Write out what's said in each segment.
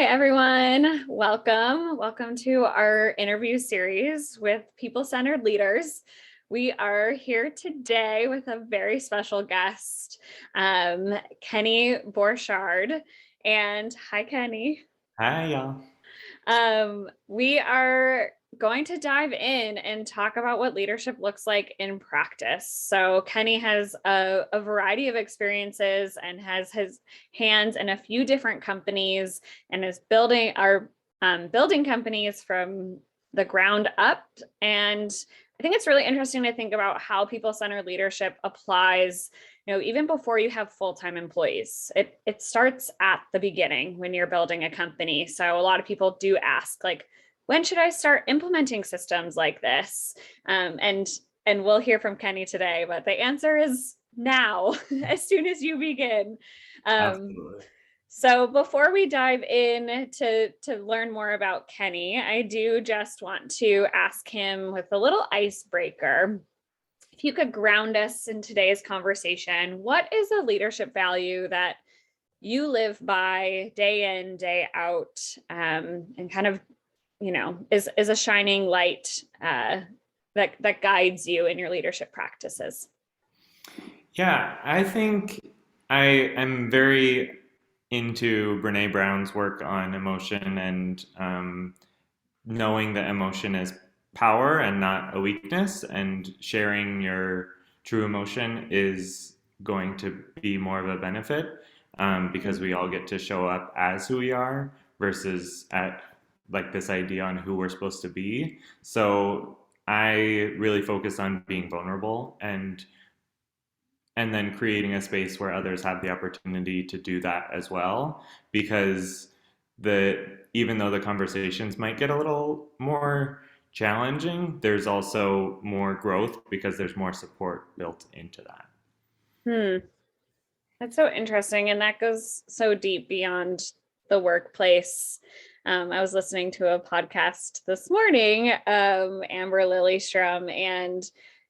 Hi, everyone. Welcome. Welcome to our interview series with people-centered leaders. We are here today with a very special guest, Kenny Borchard. And hi, Kenny. Hi, y'all. We are going to dive in and talk about what leadership looks like in practice. So, Kenny has a variety of experiences and has his hands in a few different companies and is building companies from the ground up. And I think it's really interesting to think about how people-centered leadership applies, even before you have full-time employees. It starts at the beginning when you're building a company. So a lot of people do ask, like, when should I start implementing systems like this? And we'll hear from Kenny today, but the answer is now, as soon as you begin. Absolutely. So before we dive in to learn more about Kenny, I do just want to ask him with a little icebreaker. If you could ground us in today's conversation, what is a leadership value that you live by day in, day out, and kind of, is a shining light that guides you in your leadership practices? Yeah, I think I am very into Brene Brown's work on emotion and knowing that emotion is power and not a weakness, and sharing your true emotion is going to be more of a benefit because we all get to show up as who we are versus at like this idea on who we're supposed to be. So I really focus on being vulnerable and then creating a space where others have the opportunity to do that as well, because the even though the conversations might get a little more challenging, there's also more growth because there's more support built into that. Hmm. That's so interesting. And that goes so deep beyond the workplace. I was listening to a podcast this morning, Amber Lillystrom, and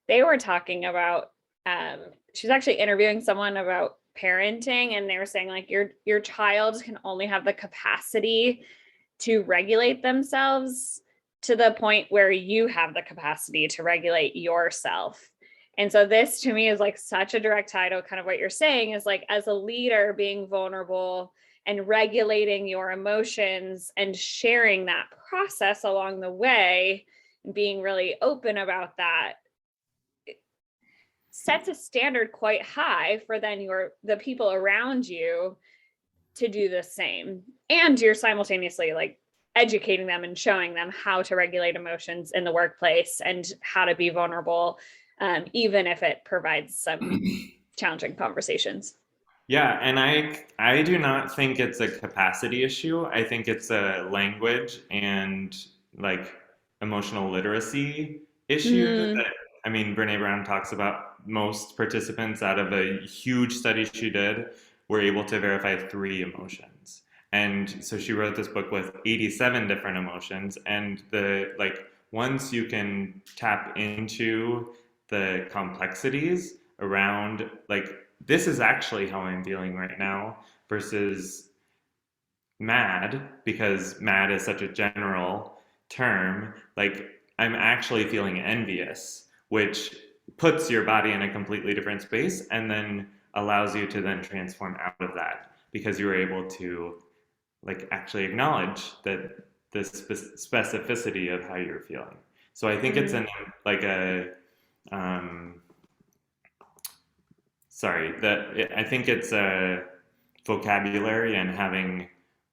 they were talking about, she was actually interviewing someone about parenting, and they were saying, like, your child can only have the capacity to regulate themselves to the point where you have the capacity to regulate yourself. And so this to me is like such a direct tie to kind of what you're saying, is like, as a leader, being vulnerable and regulating your emotions and sharing that process along the way and being really open about that sets a standard quite high for then the people around you to do the same. And you're simultaneously like educating them and showing them how to regulate emotions in the workplace and how to be vulnerable, even if it provides some challenging conversations. Yeah, and I do not think it's a capacity issue. I think it's a language and like emotional literacy issue Mm, that I mean Brene Brown talks about. Most participants out of a huge study she did were able to verify three emotions. And so she wrote this book with 87 different emotions, and the like once you can tap into the complexities around like this is actually how I'm feeling right now versus mad, because mad is such a general term. Like, I'm actually feeling envious, which puts your body in a completely different space and then allows you to then transform out of that because you were able to like actually acknowledge that the specificity of how you're feeling. So I think it's mm, an like a um, sorry, that I think it's a vocabulary and having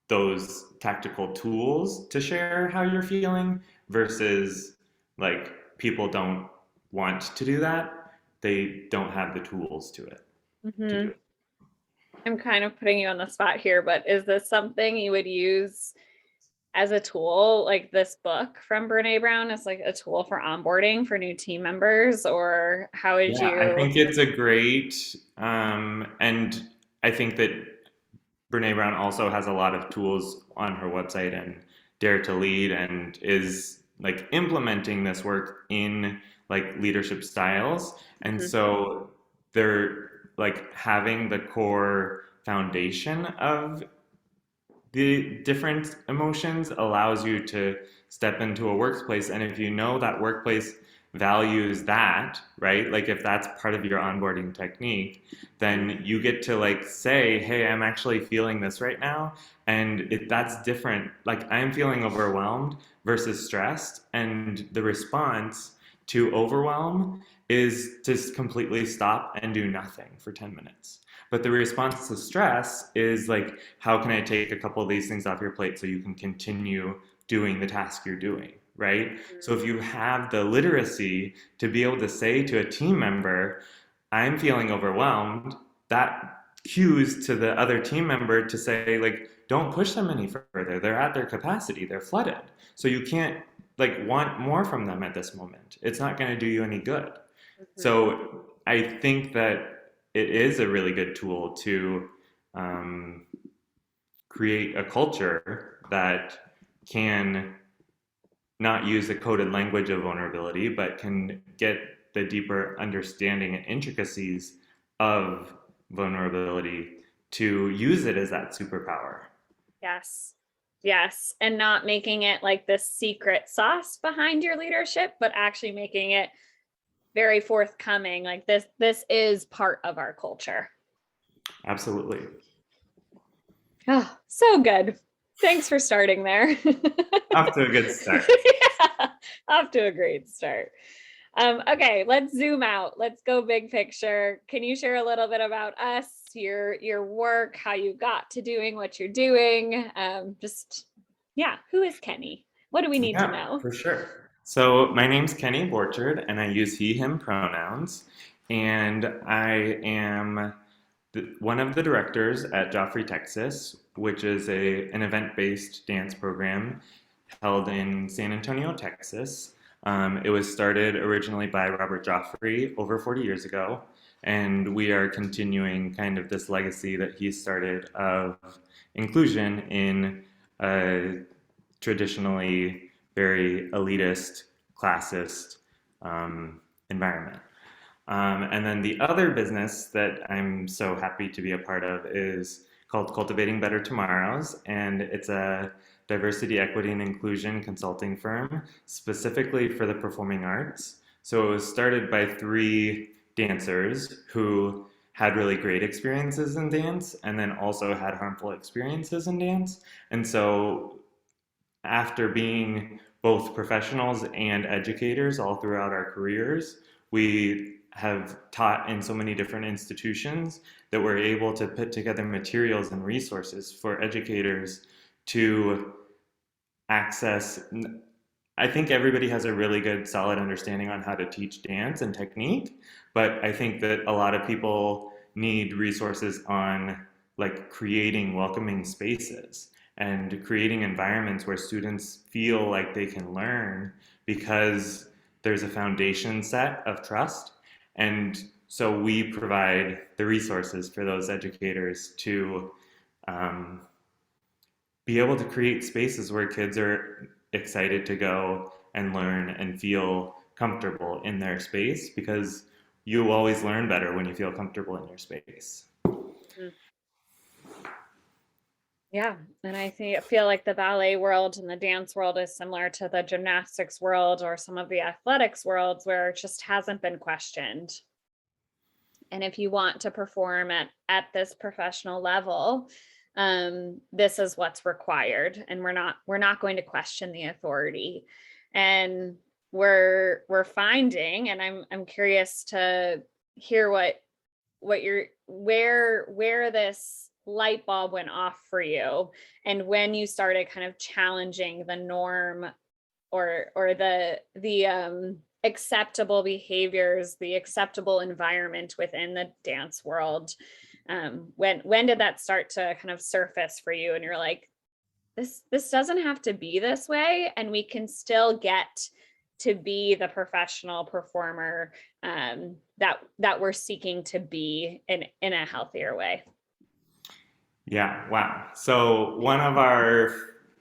those tactical tools to share how you're feeling versus like people don't want to do that. They don't have the tools to do mhm. it. I'm kind of putting you on the spot here, but is this something you would use as a tool, like this book from Brene Brown is like a tool for onboarding for new team members, or how would Yeah, I you? think it's a great, and I think that Brene Brown also has a lot of tools on her website and Dare to Lead and is like implementing this work in like leadership styles. And Mhm. so they're like having the core foundation of the different emotions allows you to step into a workplace. And if you know that workplace values that, right? Like if that's part of your onboarding technique, then you get to like say, hey, I'm actually feeling this right now. And that's different. Like I'm feeling overwhelmed versus stressed. And the response to overwhelm is to completely stop and do nothing for 10 minutes. But the response to stress is like, how can I take a couple of these things off your plate so you can continue doing the task you're doing, right? So if you have the literacy to be able to say to a team member, I'm feeling overwhelmed, that cues to the other team member to say, like, don't push them any further. They're at their capacity, they're flooded. So you can't like want more from them at this moment. It's not going to do you any good. Mhm. So I think that it is a really good tool to um, create a culture that can not use the coded language of vulnerability, but can get the deeper understanding and intricacies of vulnerability to use it as that superpower. Yes. Yes. And not making it like this secret sauce behind your leadership, but actually making it very forthcoming. Like this is part of our culture. Absolutely. Oh, so good. Thanks for starting there. Off to a good start. Yeah, off to a great start. Okay, let's zoom out. Let's go big picture. Can you share a little bit about us, your work, how you got to doing what you're doing? Just yeah, who is Kenny? What do we need to Yeah, know? for sure. So my name's Kenny Borchard, and I use he, him pronouns. And I am one of the directors at Joffrey, Texas, which is an event-based dance program held in San Antonio, Texas. It was started originally by Robert Joffrey over 40 years ago, and we are continuing kind of this legacy that he started of inclusion in a traditionally very elitist, classist environment. And then the other business that I'm so happy to be a part of is called Cultivating Better Tomorrows, and it's a diversity, equity, and inclusion consulting firm specifically for the performing arts. So it was started by three dancers who had really great experiences in dance and then also had harmful experiences in dance. And so after being both professionals and educators all throughout our careers, we have taught in so many different institutions that we're able to put together materials and resources for educators to access. I think everybody has a really good, solid understanding on how to teach dance and technique, but I think that a lot of people need resources on like creating welcoming spaces and creating environments where students feel like they can learn because there's a foundation set of trust. And so we provide the resources for those educators to um, be able to create spaces where kids are excited to go and learn and feel comfortable in their space because you always learn better when you feel comfortable in your space. Mhm. Yeah, and I feel like the ballet world and the dance world is similar to the gymnastics world or some of the athletics worlds where it just hasn't been questioned. And if you want to perform at this professional level, this is what's required, and we're not going to question the authority. And we're finding, and I'm curious to hear what you're where this light bulb went off for you, and when you started kind of challenging the norm or the acceptable behaviors, the acceptable environment within the dance world. When did that start to kind of surface for you and you're like, this doesn't have to be this way, and we can still get to be the professional performer that we're seeking to be in a healthier way? Yeah, wow. So one of our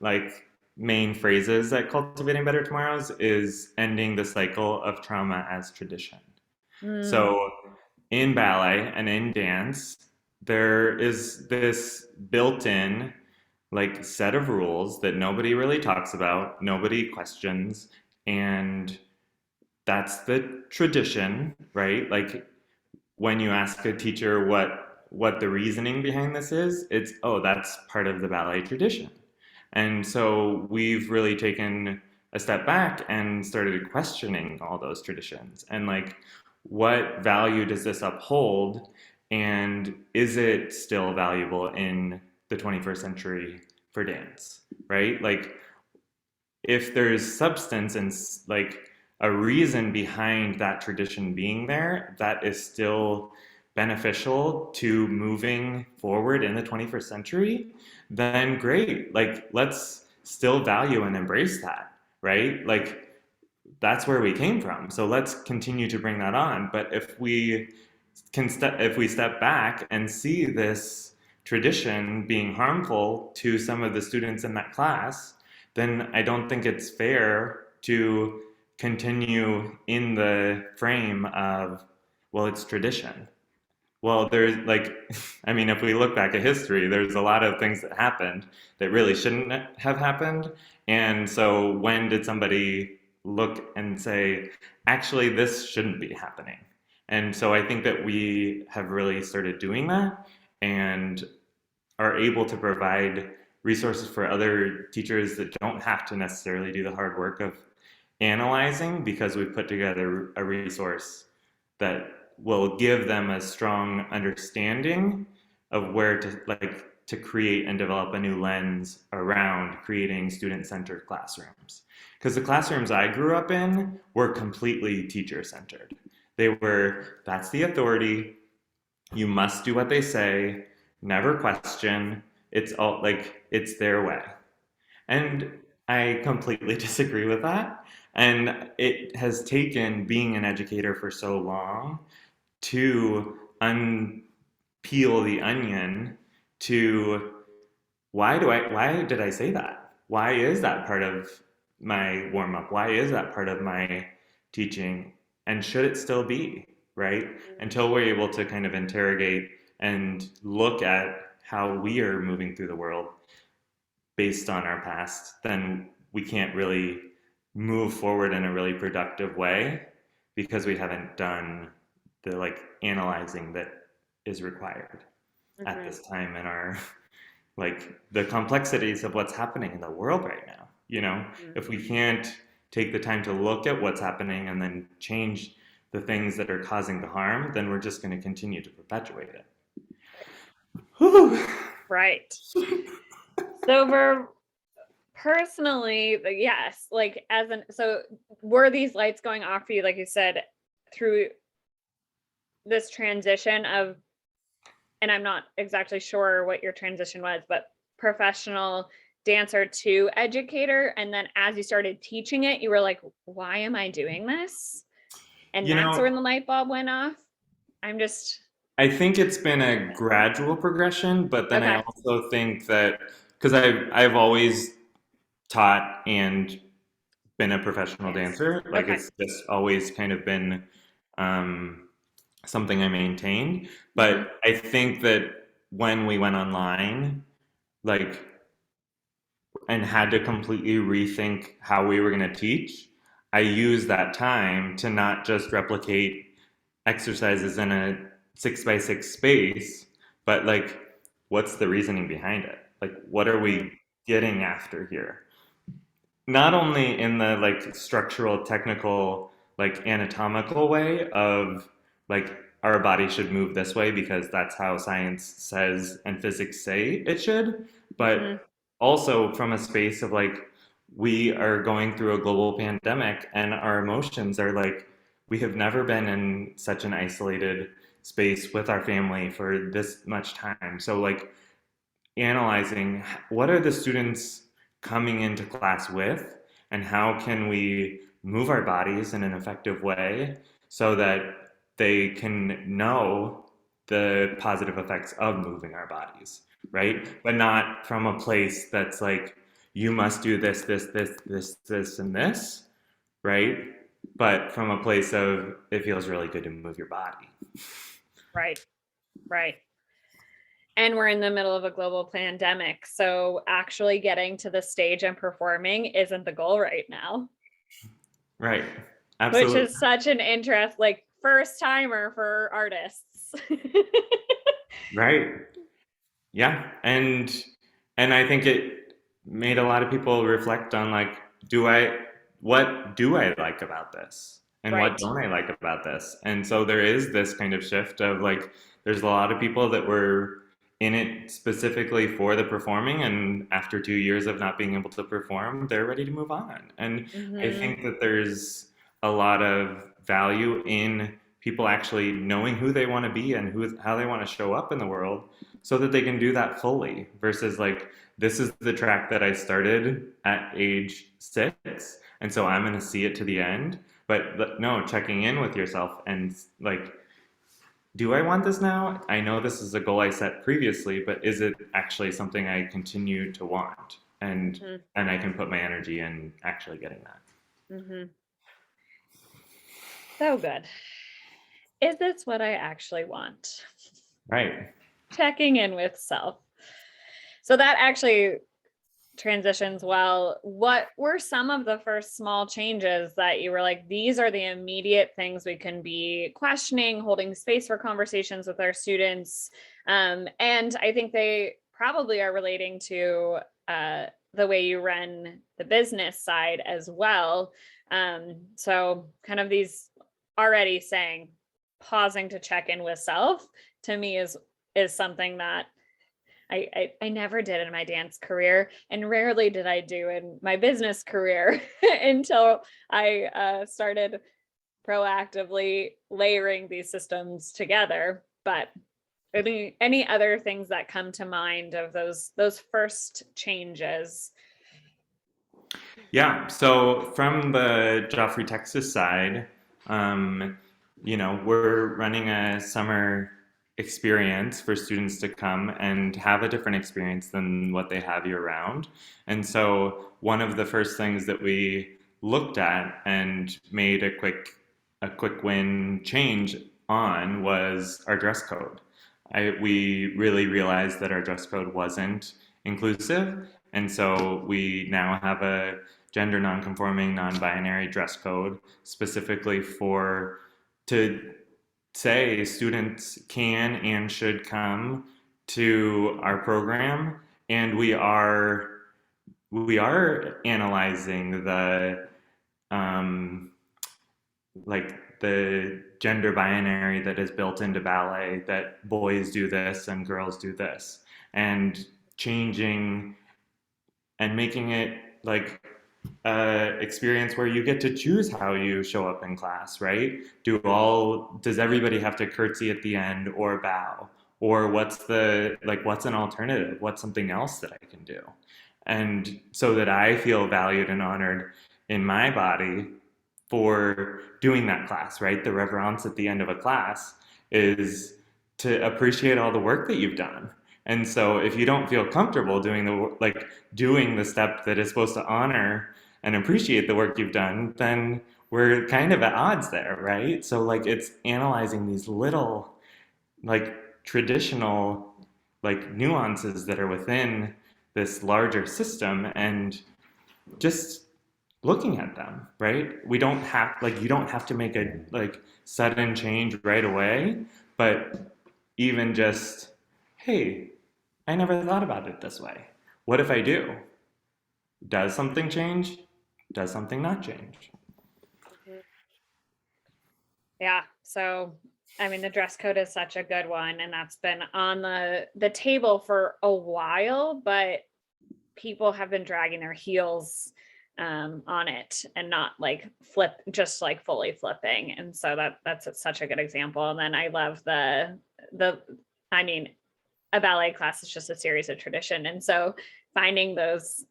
like main phrases at Cultivating Better Tomorrows is ending the cycle of trauma as tradition. Mm, So in ballet and in dance, there is this built-in like set of rules that nobody really talks about, nobody questions, and that's the tradition, right? Like when you ask a teacher what the reasoning behind this is, it's oh, that's part of the ballet tradition. And so we've really taken a step back and started questioning all those traditions and like what value does this uphold and is it still valuable in the 21st century for dance, right? Like if there's substance and like a reason behind that tradition being there that is still beneficial to moving forward in the 21st century, then great. Like, let's still value and embrace that, right? Like, that's where we came from. So let's continue to bring that on. But if we step back and see this tradition being harmful to some of the students in that class, then I don't think it's fair to continue in the frame of, well, it's tradition. Well, there's like, I mean, if we look back at history, there's a lot of things that happened that really shouldn't have happened. And so when did somebody look and say, actually, this shouldn't be happening? And so I think that we have really started doing that and are able to provide resources for other teachers that don't have to necessarily do the hard work of analyzing because we've put together a resource that will give them a strong understanding of where to like to create and develop a new lens around creating student-centered classrooms. Because the classrooms I grew up in were completely teacher-centered. They were, that's the authority, you must do what they say, never question, it's all like it's their way. And I completely disagree with that. And it has taken being an educator for so long to unpeel the onion to why did I say that? Why is that part of my warm up? Why is that part of my teaching? And should it still be, right? Until we're able to kind of interrogate and look at how we are moving through the world based on our past, then we can't really move forward in a really productive way because we haven't done the like analyzing that is required at Mhm. this time in our like the complexities of what's happening in the world right now. You know, Mhm. if we can't take the time to look at what's happening and then change the things that are causing the harm, then we're just going to continue to perpetuate it. Whew. Right. So for personally, yes, like so were these lights going off for you, like you said, through this transition of, and I'm not exactly sure what your transition was, but professional dancer to educator. And then as you started teaching it, you were like, why am I doing this? And You that's know, when the light bulb went off. I'm just, I think it's been a gradual progression, but then I okay. also think that because I've always taught and been a professional Yes. dancer, like Okay. it's just always kind of been um, something I maintained. Hmm. But I think that when we went online, like and had to completely rethink how we were going to teach, I used that time to not just replicate exercises in a 6 by 6 space, but like, what's the reasoning behind it? Like, what are Hmm. we getting after here? Not only in the like structural, technical, like anatomical way of like our body should move this way because that's how science says and physics say it should, Hmm. but also from a space of like we are going through a global pandemic and our emotions are like we have never been in such an isolated space with our family for this much time. So like analyzing what are the students coming into class with and how can we move our bodies in an effective way so that they can know the positive effects of moving our bodies, right? But not from a place that's like you must do this and this, right? But from a place of it feels really good to move your body. Right. Right. And we're in the middle of a global pandemic. So actually getting to the stage and performing isn't the goal right now, Right. which Absolutely. is such an interest, like first timer for artists. Right. Yeah. And I think it made a lot of people reflect on like, do I what do I like about this? And what Right. don't I like about this? And so there is this kind of shift of like there's a lot of people that were in it specifically for the performing, and after 2 years of not being able to perform, they're ready to move on. And I Mm-hmm. think that there's a lot of value in people actually knowing who they want to be and how they want to show up in the world so that they can do that fully versus like this is the track that I started at age 6 and so I'm going to see it to the end, but no, checking in with yourself and like, do I want this now? I know this is a goal I set previously, but is it actually something I continue to want? Mm-hmm. And I can put my energy in actually getting that. Mm-hmm. So good. Is this what I actually want? Right. Checking in with self. So that actually transitions well. What were some of the first small changes that you were like, these are the immediate things we can be questioning, holding space for conversations with our students? And I think they probably are relating to the way you run the business side as well. So kind of these already saying, pausing to check in with self to me is something that I never did in my dance career, and rarely did I do in my business career until I started proactively layering these systems together. But any other things that come to mind of those first changes? Yeah, so from the Joffrey, Texas side, um, we're running a summer experience for students to come and have a different experience than what they have year round. And so one of the first things that we looked at and made a quick win change on was our dress code. We really realized that our dress code wasn't inclusive, and so we now have a gender nonconforming, non-binary dress code specifically for to say students can and should come to our program, and we are analyzing um, the gender binary that is built into ballet, that boys do this and girls do this, and changing and making it like experience where you get to choose how you show up in class, right? Does everybody have to curtsy at the end or bow? Or what's an alternative? What's something else that I can do? And so that I feel valued and honored in my body for doing that class, right? The reverence at the end of a class is to appreciate all the work that you've done. And so if you don't feel comfortable doing the step that is supposed to honor and appreciate the work you've done, then we're kind of at odds there, right? So like it's analyzing these little like traditional like nuances that are within this larger system and just looking at them, right? We don't have like you don't have to make a like sudden change right away, but even just, hey, I never thought about it this way. What if I do? Does something change? Does something not change? Yeah. So, I mean, the dress code is such a good one, and that's been on the table for a while, but people have been dragging their heels on it and not like just like fully flipping. And so that's such a good example. And then I love the I mean, a ballet class is just a series of tradition, and so finding those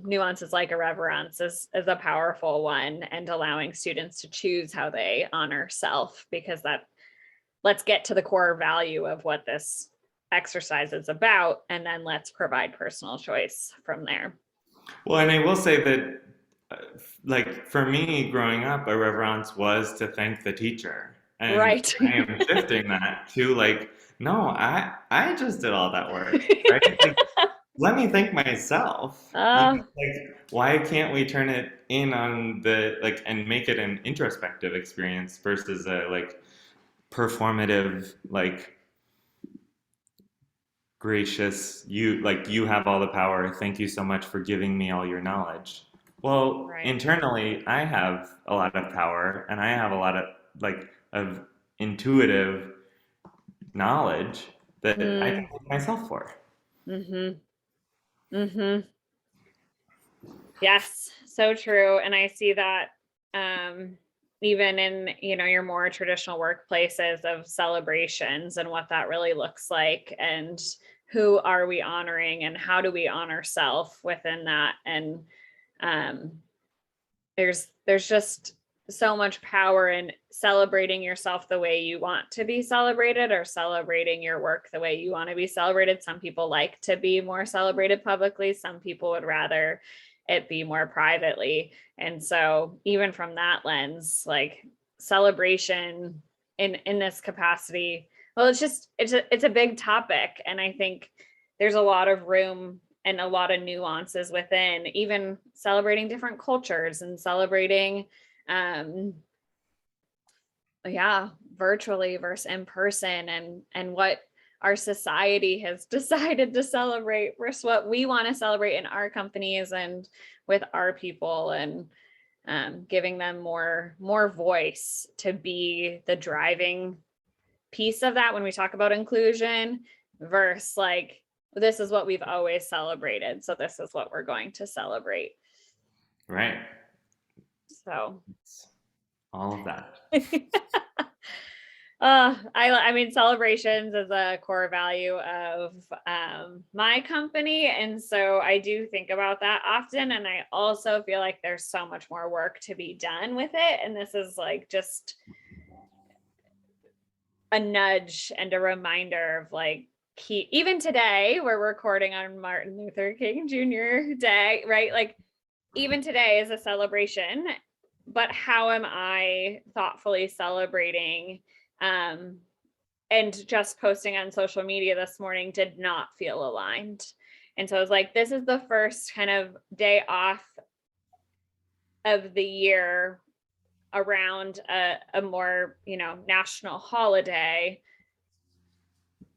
nuances like irreverence is a powerful one, and allowing students to choose how they honor self, because that let's get to the core value of what this exercise is about, and then let's provide personal choice from there. Well, and I will say that, like for me growing up, a reverence was to thank the teacher. And Right. I am shifting that to like, no, I just did all that work, right? Like, let me thank myself. uh, Like, why can't we turn it in on the like and make it an introspective experience versus a like performative, like gracious, you have all the power. Thank you so much for giving me all your knowledge. Well, right. internally, I have a lot of power and I have a lot of like of intuitive knowledge that I can Mm, thank myself for. mm-hmm. Mm-hmm. Yes, so true. And I see that um, even in, your more traditional workplaces of celebrations and what that really looks like and who are we honoring and how do we honor self within that. And um, there's just so much power in celebrating yourself the way you want to be celebrated or celebrating your work the way you want to be celebrated. Some people like to be more celebrated publicly. Some people would rather it be more privately. And so even from that lens, like celebration in this capacity, well, it's a big topic. And I think there's a lot of room and a lot of nuances within even celebrating different cultures and celebrating um yeah, virtually versus in person, and what our society has decided to celebrate versus what we want to celebrate in our companies and with our people, and giving them more voice to be the driving piece of that when we talk about inclusion versus like this is what we've always celebrated, so this is what we're going to celebrate. Right. So It's all of that. I mean, celebrations is a core value of my company. And so I do think about that often. And I also feel like there's so much more work to be done with it. And this is like just a nudge and a reminder of like, even today, we're recording on Martin Luther King Jr. Day, right? Like, even today is a celebration, but how am I thoughtfully celebrating? And just posting on social media this morning did not feel aligned. And so I was like, this is the first kind of day off of the year around a more, national holiday.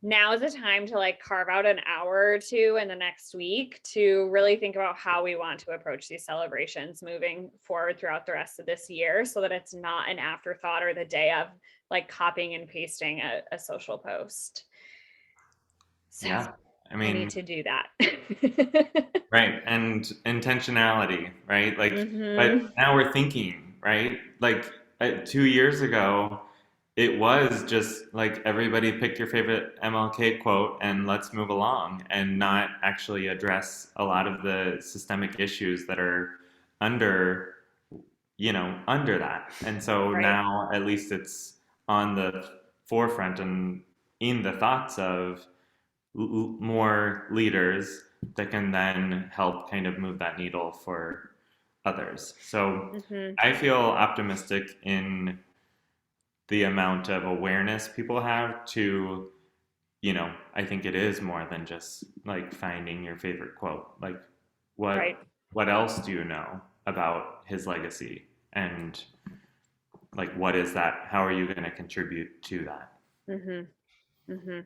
Now is the time to like carve out an hour or two in the next week to really think about how we want to approach these celebrations moving forward throughout the rest of this year, so that it's not an afterthought or the day of like copying and pasting a social post. So Yeah. I I need mean, to do that. right. And intentionality, right? Like, but Mm-hmm. now we're thinking, right? Like 2 years ago, it was just like everybody pick your favorite MLK quote and let's move along and not actually address a lot of the systemic issues that are under, under that. And so Right. now at least it's on the forefront and in the thoughts of more leaders that can then help kind of move that needle for others. So Mm-hmm. I feel optimistic in the amount of awareness people have to, I think it is more than just like finding your favorite quote. Like Right. what else do you know about his legacy? And like what is that? How are you going to contribute to that? Mm-hmm. Mm-hmm.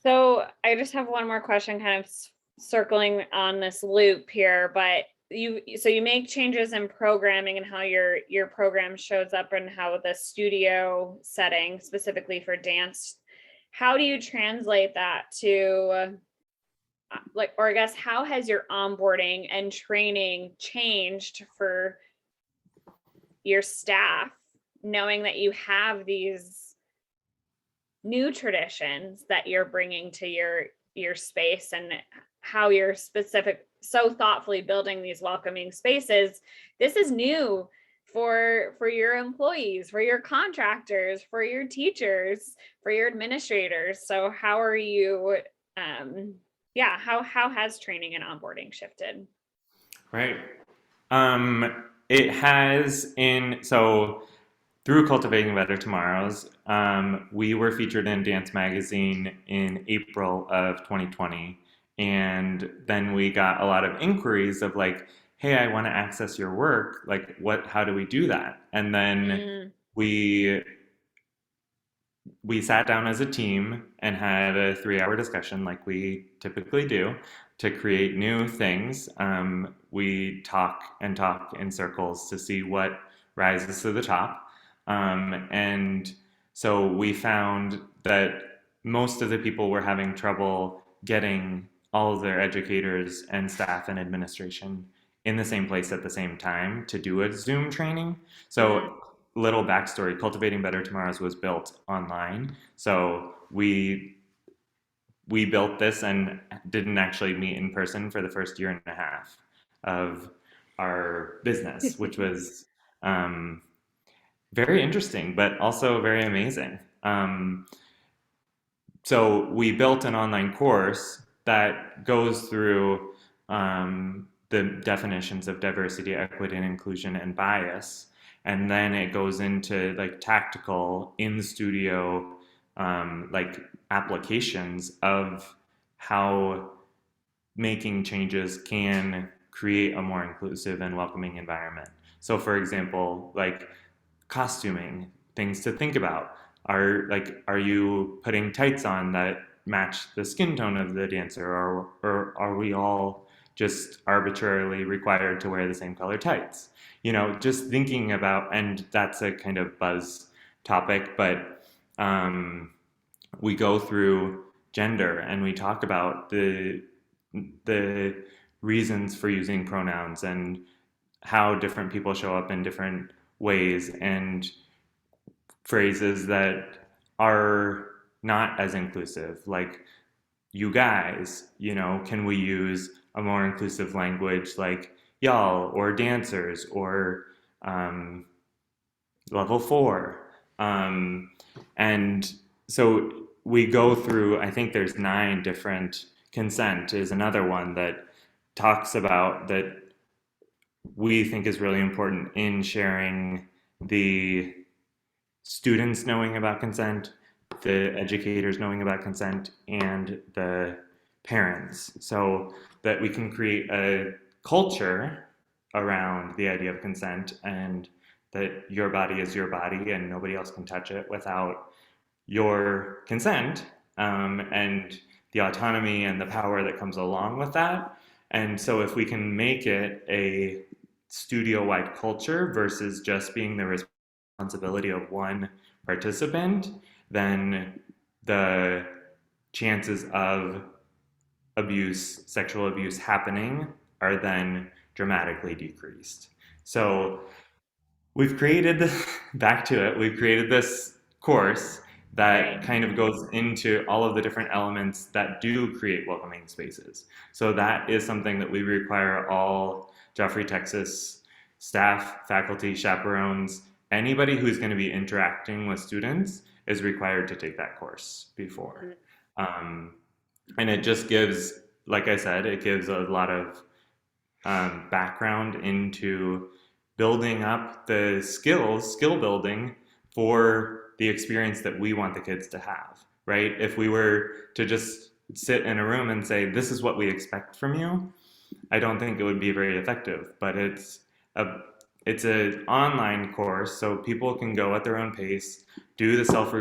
So I just have one more question, kind of circling on this loop here, but you make changes in programming and how your program shows up and how the studio setting specifically for dance, how do you translate that to like, or I guess how has your onboarding and training changed for your staff, knowing that you have these new traditions that you're bringing to your space, and how you're so thoughtfully building these welcoming spaces? This is new for your employees, for your contractors, for your teachers, for your administrators. So how are you yeah, how has training and onboarding shifted? Right. It has in so through Cultivating Better Tomorrows, we were featured in Dance Magazine in April of 2020. And then we got a lot of inquiries of like, hey, I want to access your work. Like, how do we do that? And then Mm, we we sat down as a team and had a 3 hour discussion like we typically do to create new things. We talk and talk in circles to see what rises to the top. And so we found that most of the people were having trouble getting all of their educators and staff and administration in the same place at the same time to do a Zoom training. mm, So little backstory, Cultivating Better Tomorrows was built online. So we built this and didn't actually meet in person for the first year and a half of our business, which was um, very interesting, but also very amazing. So we built an online course that goes through the definitions of diversity, equity, and inclusion and bias. And then it goes into like tactical in studio like applications of how making changes can create a more inclusive and welcoming environment. So for example, like costuming, things to think about. Are you putting tights on that match the skin tone of the dancer, or are we all just arbitrarily required to wear the same color tights? You know, just thinking about, and that's a kind of buzz topic, but we go through gender and we talk about the reasons for using pronouns and how different people show up in different ways and phrases that are not as inclusive, like you guys, you know, can we use a more inclusive language like y'all or dancers or um, level four? And so we go through, I think there's 9 different, consent is another one that talks about that we think is really important in sharing the students knowing about consent, the educators knowing about consent, and the parents, so that we can create a culture around the idea of consent and that your body is your body and nobody else can touch it without your consent, and the autonomy and the power that comes along with that. And so, if we can make it a studio wide culture versus just being the responsibility of one participant, then the chances of abuse, sexual abuse happening are then dramatically decreased. So we've created back to it, we've created this course that right. kind of goes into all of the different elements that do create welcoming spaces. So that is something that we require all Joffrey, Texas staff, faculty, chaperones, anybody who's going to be interacting with students is required to take that course before. Um, and it just gives, like I said, it gives a lot of background into building up the skill building for the experience that we want the kids to have, right? If we were to just sit in a room and say, this is what we expect from you, I don't think it would be very effective. But a it's an online course, so people can go at their own pace, do the self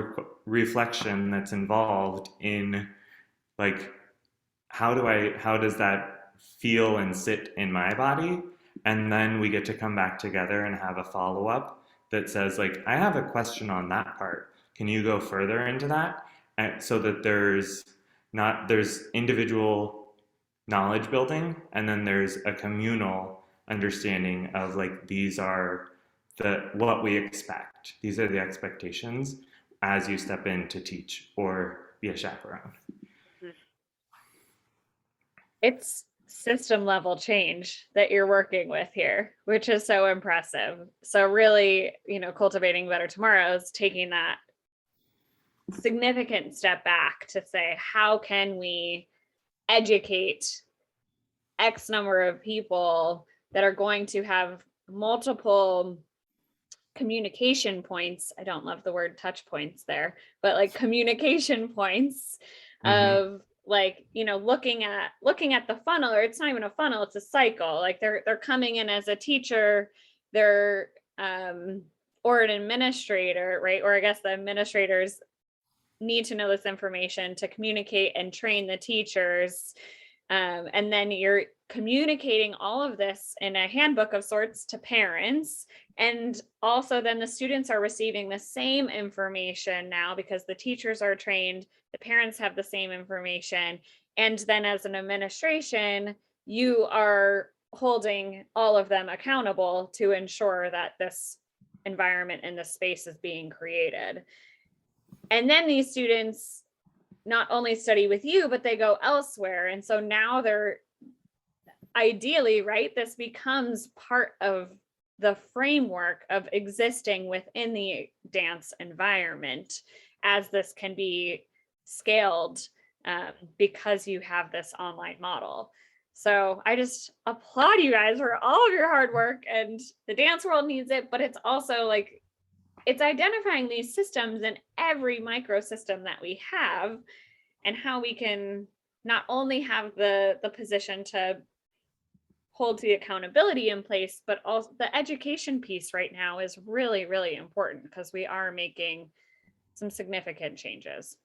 reflection that's involved in like how does that feel and sit in my body, and then we get to come back together and have a follow up that says like I have a question on that part, can you go further into that, and so that there's individual knowledge building and then there's a communal understanding of like these are the what we expect, these are the expectations as you step in to teach or be a chaperone. It's system level change that you're working with here, which is so impressive. So really, cultivating better tomorrows, taking that significant step back to say, how can we educate X number of people that are going to have multiple communication points. I don't love the word touch points there, but like communication points Mm-hmm. of like, looking at the funnel, or it's not even a funnel, it's a cycle. Like they're coming in as a teacher, they're or an administrator, right? Or I guess the administrators need to know this information to communicate and train the teachers. And then you're communicating all of this in a handbook of sorts to parents. And also, then the students are receiving the same information now because the teachers are trained, the parents have the same information. And then, as an administration, you are holding all of them accountable to ensure that this environment and this space is being created. And then these students not only study with you, but they go elsewhere. And so now they're ideally, right, this becomes part of the framework of existing within the dance environment, as this can be scaled because you have this online model. So I just applaud you guys for all of your hard work, and the dance world needs it, but it's also like, it's identifying these systems in every microsystem that we have, and how we can not only have the position to hold the accountability in place, but also the education piece right now is really, really important because we are making some significant changes.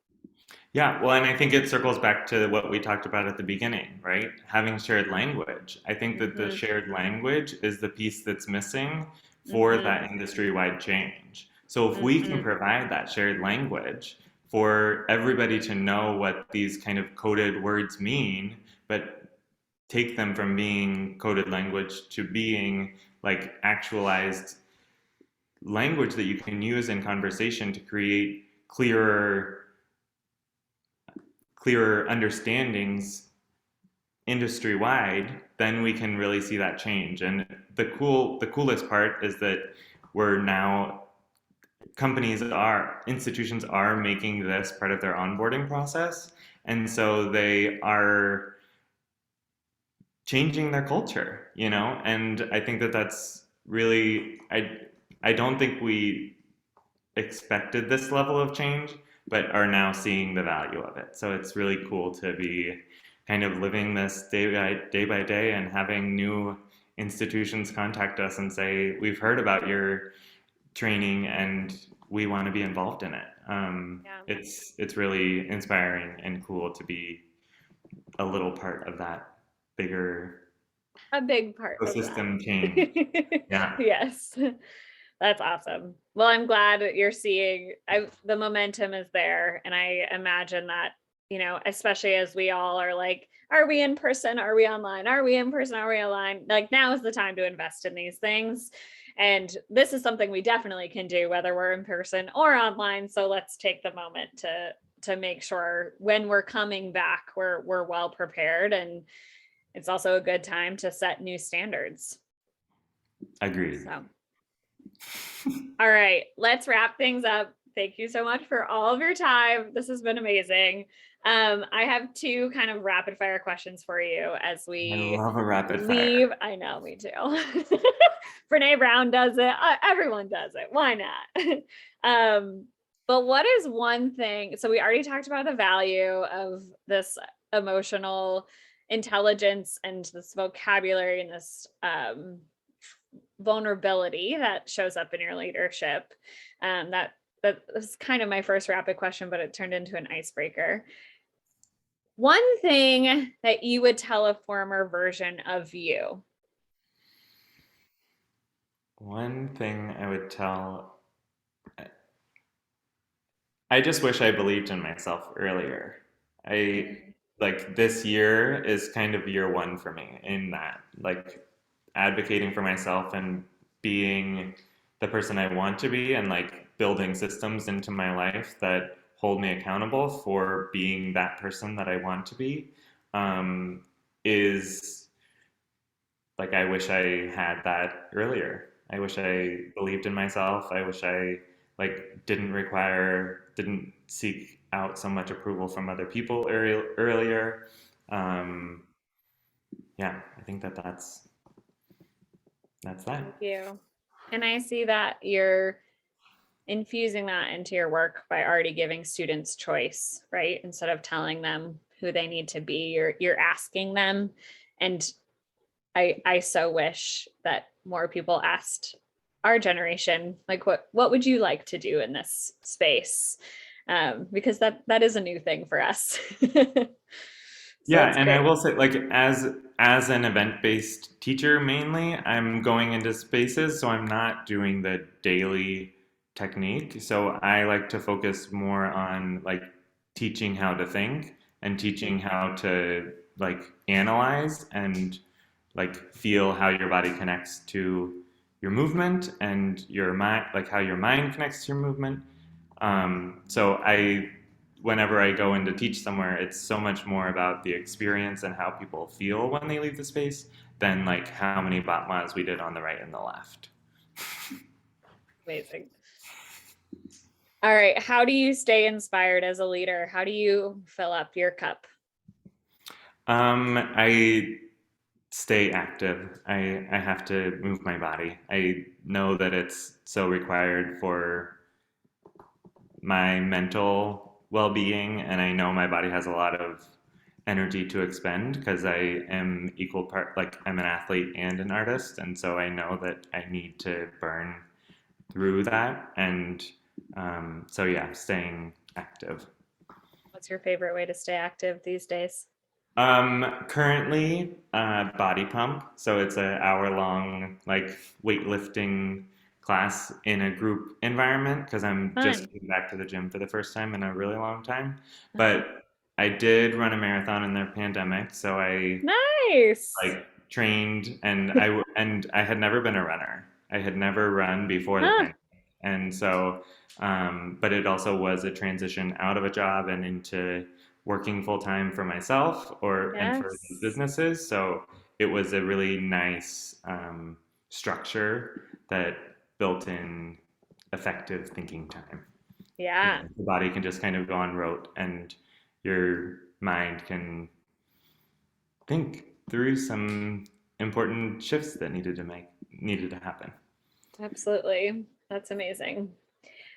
Yeah, well, and I think it circles back to what we talked about at the beginning, right? Having shared language. I think that the Mm-hmm, shared language is the piece that's missing for mm-hmm, that industry-wide change. So if we can mm-hmm. provide that shared language for everybody to know what these kind of coded words mean, but take them from being coded language to being like actualized language that you can use in conversation to create clearer understandings industry wide, then we can really see that change. And the coolest part is that we're now institutions are making this part of their onboarding process, and so they are changing their culture, and I think that that's really I don't think we expected this level of change, but are now seeing the value of it. So it's really cool to be kind of living this day by day and having new institutions contact us and say, we've heard about your training and we want to be involved in it. Yeah, It's really inspiring and cool to be a little part of that bigger a big part of ecosystem change. that. Yeah. Yes. That's awesome. Well, I'm glad that you're seeing the momentum is there. And I imagine that, especially as we all are like, are we in person? Are we online? Are we in person? Are we online? Like, now is the time to invest in these things. And this is something we definitely can do, whether we're in person or online. So let's take the moment to make sure when we're coming back, we're well prepared. And it's also a good time to set new standards. Agreed. So all right, let's wrap things up. Thank you so much for all of your time. This has been amazing. I have two kind of rapid fire questions for you as I we love a rapid leave. fire. I know, me too. Brene Brown does it. Everyone does it. Why not? But what is one thing? So we already talked about the value of this emotional intelligence and this vocabulary and this vulnerability that shows up in your leadership. That was kind of my first rapid question, but it turned into an icebreaker. One thing that you would tell a former version of you. One thing I would tell, I just wish I believed in myself earlier. I Mm, like this year is kind of year one for me in that, like advocating for myself and being the person I want to be and like building systems into my life that hold me accountable for being that person that I want to be, um, is like I wish I had that earlier. I wish I believed in myself. I wish I like didn't seek out so much approval from other people earlier. Um, yeah, I think that that's that. thank you. And I see that you're infusing that into your work by already giving students choice, right? Instead of telling them who they need to be, you're asking them. And I so wish that more people asked our generation, like, what would you like to do in this space? Because that is a new thing for us. So Yeah, it's and I great. will say, like, as an event-based teacher mainly, I'm going into spaces, so I'm not doing the daily technique. So I like to focus more on like teaching how to think and teaching Mhm. how to like analyze and like feel how your body connects to your movement and your mind, like how your mind connects to your movement. So whenever I go in to teach somewhere, it's so much more about the experience and how people feel when they leave the space than like how many batmas we did on the right and the left. Amazing. All right. How do you stay inspired as a leader? How do you fill up your cup? I stay active. I have to move my body. I know that it's so required for my mental well-being, and I know my body has a lot of energy to expend because I am equal part, like I'm an athlete and an artist, and so I know that I need to burn through that. And so yeah, staying active. What's your favorite way to stay active these days? Currently, body pump. So it's an hour long like weightlifting class in a group environment because I'm just Fun. getting back to the gym for the first time in a really long time. Uh-huh. But I did run a marathon in the pandemic, so I Nice. like trained and I had never been a runner. I had never run before the Huh. pandemic. And so but it also was a transition out of a job and into working full time for myself or and for these Yes. businesses. So it was a really nice structure that built in effective thinking time. You Yeah, know, the body can just kind of go on rote and your mind can think through some important shifts that needed to happen. absolutely. That's amazing.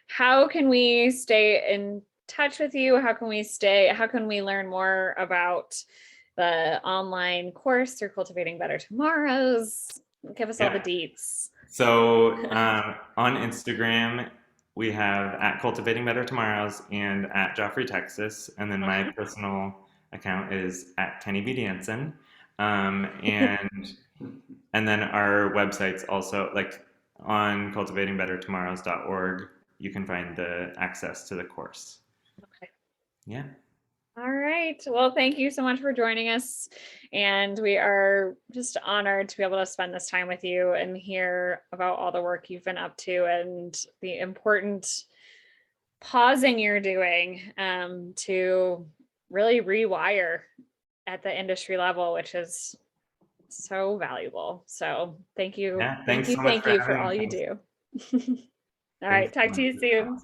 How can we stay in touch with you? How can we learn more about the online course through Cultivating Better Tomorrows? Give us all the Yeah. deets. So on Instagram, we have at Cultivating Better Tomorrows and at Joffrey, Texas, and then my Uh-huh. personal account is at Kenny B Danson, and then our website's also like on cultivatingbettertomorrows.org. You can find the access to the course. Okay. Yeah. All right. Well, thank you so much for joining us. And we are just honored to be able to spend this time with you and hear about all the work you've been up to and the important pausing you're doing to really rewire at the industry level, which is so valuable. So thank you. Yeah. Thank Thanks you. so much Thank for you for having all me. you do. All Thanks right. so Talk to much. you soon.